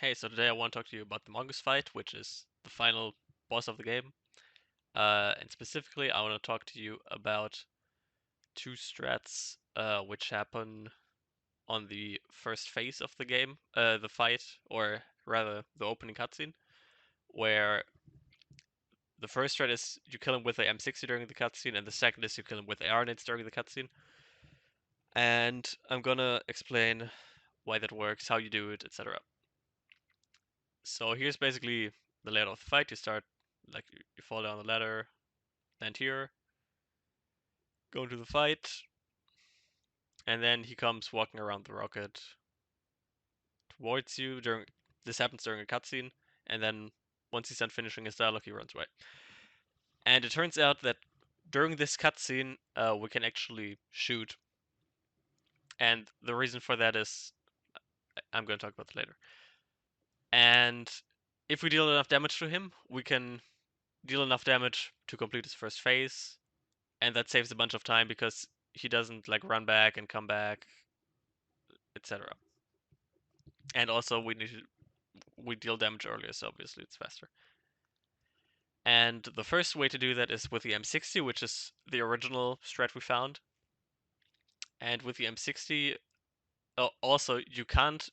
Hey, so today I want to talk to you about the Mongoose fight, which is the final boss of the game. And specifically, I want to talk to you about two strats which happen on the first phase of the game, the fight, or rather the opening cutscene, where the first strat is you kill him with the M60 during the cutscene, and the second is you kill him with AR nades during the cutscene. And I'm gonna explain why that works, how you do it, etc. So here's basically the layout of the fight. You start like you fall down the ladder, land here, go into the fight, and then he comes walking around the rocket towards you. During this happens during a cutscene, and then once he's done finishing his dialogue, he runs away. And it turns out that during this cutscene, we can actually shoot, and the reason for that is I'm going to talk about it later. And if we deal enough damage to him, we can deal enough damage to complete his first phase, and that saves a bunch of time because he doesn't like run back and come back, etc. And also we deal damage earlier, so obviously it's faster. And the first way to do that is with the M60, which is the original strat we found. And with the M60, also you can't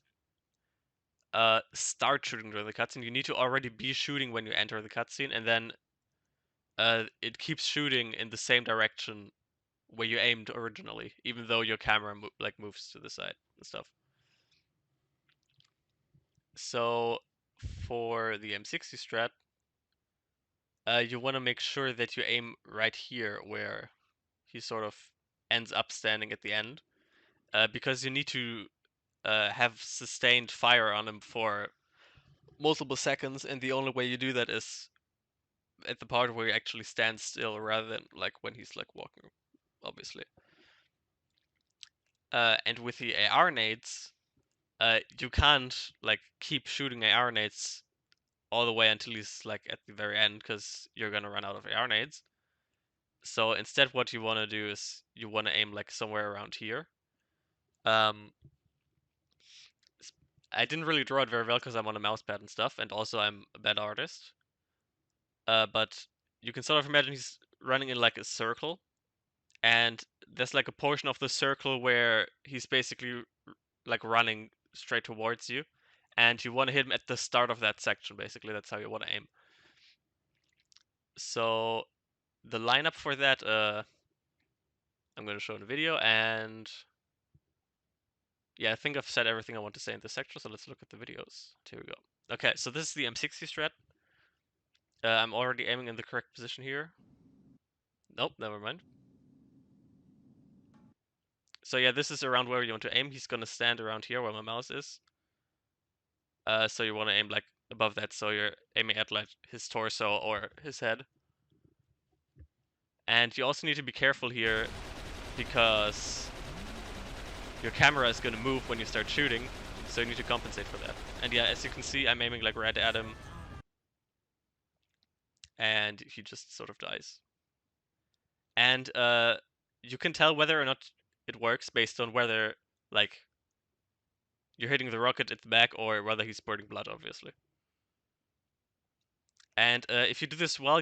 start shooting during the cutscene. You need to already be shooting when you enter the cutscene, and then it keeps shooting in the same direction where you aimed originally, even though your camera moves to the side and stuff. So for the M60 strat, you want to make sure that you aim right here where he sort of ends up standing at the end, because you need to have sustained fire on him for multiple seconds, and the only way you do that is at the part where he actually stands still, rather than like when he's like walking, obviously. And with the AR nades, you can't like keep shooting AR nades all the way until he's like at the very end, because you're gonna run out of AR nades. So instead, what you want to do is you want to aim like somewhere around here. Um, I didn't really draw it very well because I'm on a mouse pad and stuff, and also I'm a bad artist. But you can sort of imagine he's running in like a circle, and there's like a portion of the circle where he's basically like running straight towards you, and you want to hit him at the start of that section. Basically, that's how you want to aim. So the lineup for that, I'm going to show in the video, and yeah, I think I've said everything I want to say in this section, so let's look at the videos. Here we go. Okay, so this is the M60 strat. I'm already aiming in the correct position here. Nope, never mind. So yeah, this is around where you want to aim. He's gonna stand around here where my mouse is. So you want to aim like above that, so you're aiming at like his torso or his head. And you also need to be careful here because your camera is gonna move when you start shooting, so you need to compensate for that. And yeah, as you can see, I'm aiming like right at him, and he just sort of dies. And you can tell whether or not it works based on whether like you're hitting the rocket at the back or whether he's spurting blood, obviously. And if you do this well,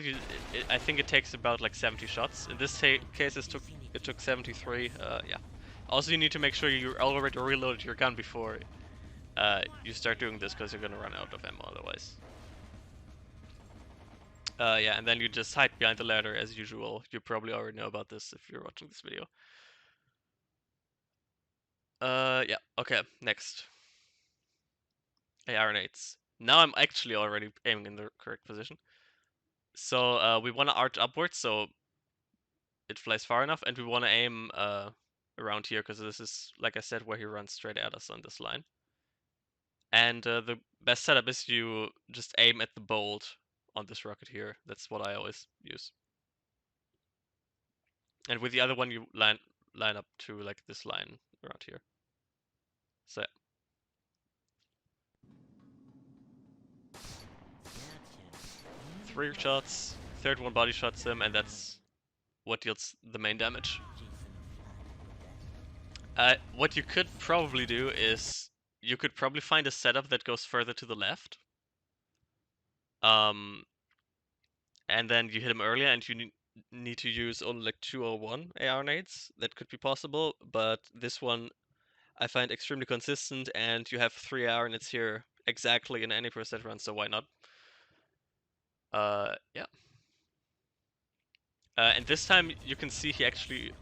I think it takes about like 70 shots. In this case, it took 73. Yeah. Also, you need to make sure you already reloaded your gun before you start doing this, because you're gonna run out of ammo otherwise. Yeah, and then you just hide behind the ladder as usual. You probably already know about this if you're watching this video. Yeah. Okay. Next. AR nades. Now I'm actually already aiming in the correct position. So we want to arch upwards so it flies far enough, and we want to aim around here because this is, like I said, where he runs straight at us on this line. And the best setup is you just aim at the bolt on this rocket here. That's what I always use. And with the other one, you line up to like this line around here. So yeah. 3 shots, third one body shots him, and that's what deals the main damage. What you could probably do is you could probably find a setup that goes further to the left. And then you hit him earlier, and you need to use only like 2 or 1 AR nades. That could be possible, but this one I find extremely consistent, and you have 3 AR nades here exactly in any percent run, so why not? Yeah. And this time you can see he actually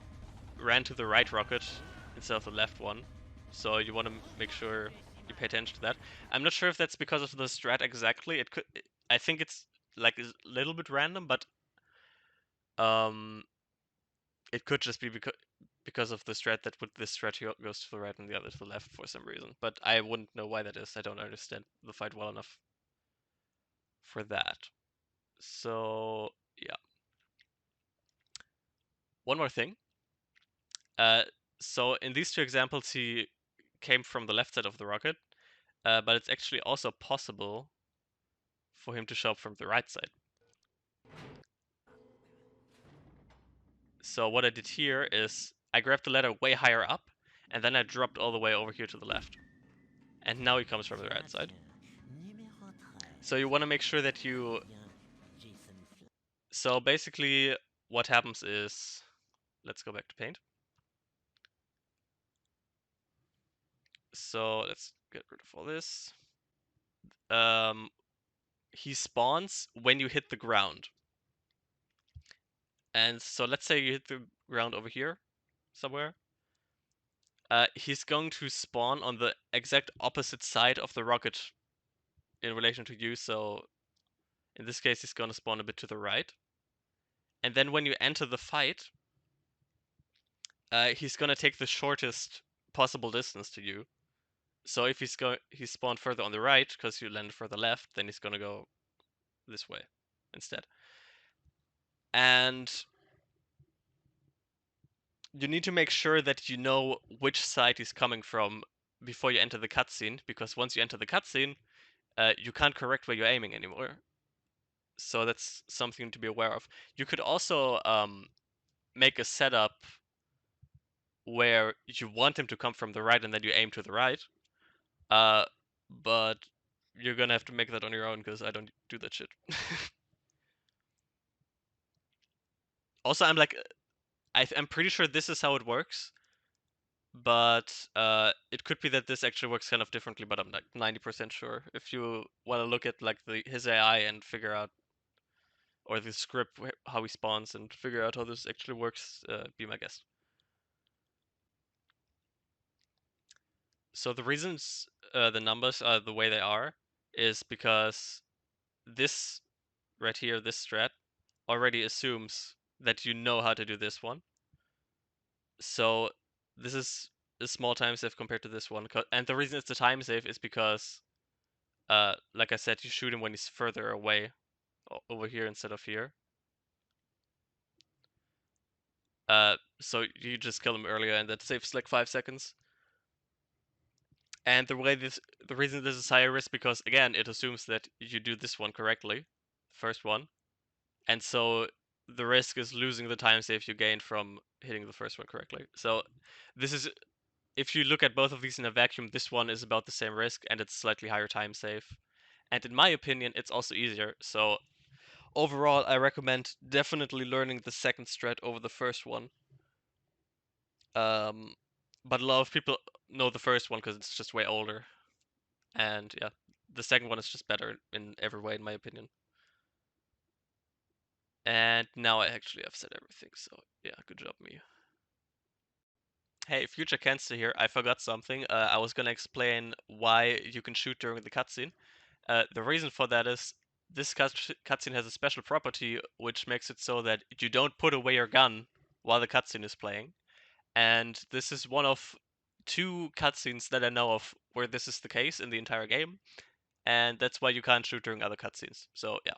ran to the right rocket instead of the left one. So you want to make sure you pay attention to that. I'm not sure if that's because of the strat exactly. It could. I think it's like a little bit random, but it could just be because of the strat that with this strat he goes to the right and the other to the left for some reason. But I wouldn't know why that is. I don't understand the fight well enough for that. So yeah. One more thing. So in these 2 examples, he came from the left side of the rocket, but it's actually also possible for him to show up from the right side. So what I did here is I grabbed the ladder way higher up, and then I dropped all the way over here to the left. And now he comes from the right side. So you want to make sure that you... So basically what happens is... Let's go back to paint. So let's get rid of all this. He spawns when you hit the ground. And so let's say you hit the ground over here somewhere. He's going to spawn on the exact opposite side of the rocket in relation to you. So in this case, he's going to spawn a bit to the right. And then when you enter the fight, he's going to take the shortest possible distance to you. So if he spawned further on the right because you landed further left, then he's going to go this way instead. And you need to make sure that you know which side he's coming from before you enter the cutscene, because once you enter the cutscene, you can't correct where you're aiming anymore. So that's something to be aware of. You could also make a setup where you want him to come from the right and then you aim to the right. But you're gonna have to make that on your own because I don't do that shit. Also, I'm pretty sure this is how it works, but it could be that this actually works kind of differently. But I'm like 90% sure. If you want to look at like his AI and figure out, or the script how he spawns and figure out how this actually works, be my guest. So the reasons the numbers are the way they are is because this right here, this strat, already assumes that you know how to do this one. So this is a small time save compared to this one. And the reason it's a time save is because, like I said, you shoot him when he's further away, over here instead of here. So you just kill him earlier, and that saves like 5 seconds. And the reason this is higher risk because again, it assumes that you do this one correctly, first one, and so the risk is losing the time save you gained from hitting the first one correctly. So this is, if you look at both of these in a vacuum, this one is about the same risk and it's slightly higher time save. And in my opinion, it's also easier. So overall, I recommend definitely learning the second strat over the first one. But a lot of people know the first one because it's just way older. And yeah, the second one is just better in every way, in my opinion. And now I actually have said everything, so yeah, good job, me. Hey, future Kenster here. I forgot something. I was gonna explain why you can shoot during the cutscene. The reason for that is this cutscene has a special property which makes it so that you don't put away your gun while the cutscene is playing. And this is one of 2 cutscenes that I know of where this is the case in the entire game. And that's why you can't shoot during other cutscenes. So yeah.